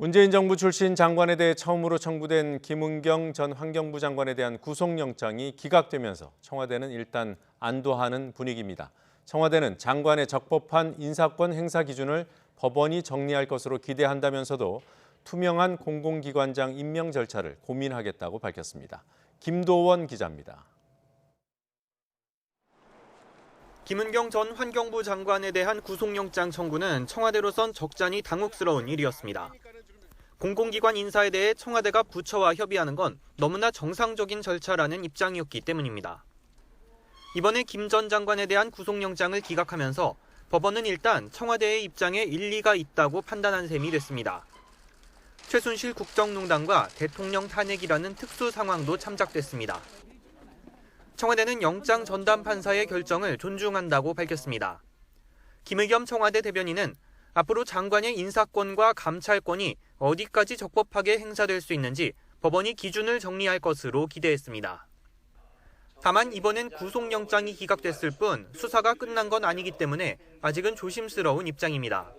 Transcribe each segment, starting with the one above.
문재인 정부 출신 장관에 대해 처음으로 청구된 김은경 전 환경부 장관에 대한 구속영장이 기각되면서 청와대는 일단 안도하는 분위기입니다. 청와대는 장관의 적법한 인사권 행사 기준을 법원이 정리할 것으로 기대한다면서도 투명한 공공기관장 임명 절차를 고민하겠다고 밝혔습니다. 김도원 기자입니다. 김은경 전 환경부 장관에 대한 구속영장 청구는 청와대로선 적잖이 당혹스러운 일이었습니다. 공공기관 인사에 대해 청와대가 부처와 협의하는 건 너무나 정상적인 절차라는 입장이었기 때문입니다. 이번에 김 전 장관에 대한 구속영장을 기각하면서 법원은 일단 청와대의 입장에 일리가 있다고 판단한 셈이 됐습니다. 최순실 국정농단과 대통령 탄핵이라는 특수 상황도 참작됐습니다. 청와대는 영장 전담 판사의 결정을 존중한다고 밝혔습니다. 김의겸 청와대 대변인은 앞으로 장관의 인사권과 감찰권이 어디까지 적법하게 행사될 수 있는지 법원이 기준을 정리할 것으로 기대했습니다. 다만 이번엔 구속영장이 기각됐을 뿐 수사가 끝난 건 아니기 때문에 아직은 조심스러운 입장입니다.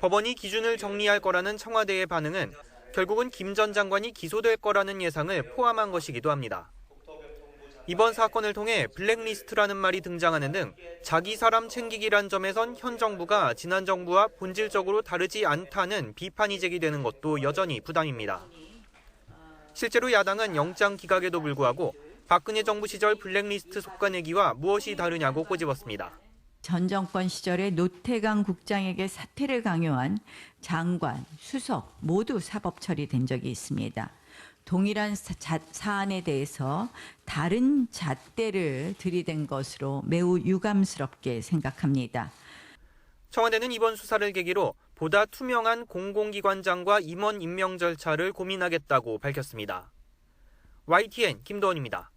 법원이 기준을 정리할 거라는 청와대의 반응은 결국은 김 전 장관이 기소될 거라는 예상을 포함한 것이기도 합니다. 이번 사건을 통해 블랙리스트라는 말이 등장하는 등 자기 사람 챙기기란 점에선 현 정부가 지난 정부와 본질적으로 다르지 않다는 비판이 제기되는 것도 여전히 부담입니다. 실제로 야당은 영장 기각에도 불구하고 박근혜 정부 시절 블랙리스트 속가내기와 무엇이 다르냐고 꼬집었습니다. 전 정권 시절에 노태강 국장에게 사퇴를 강요한 장관, 수석 모두 사법 처리된 적이 있습니다. 동일한 사안에 대해서 다른 잣대를 들이댄 것으로 매우 유감스럽게 생각합니다. 청와대는 이번 수사를 계기로 보다 투명한 공공기관장과 임원 임명 절차를 고민하겠다고 밝혔습니다. YTN 김도원입니다.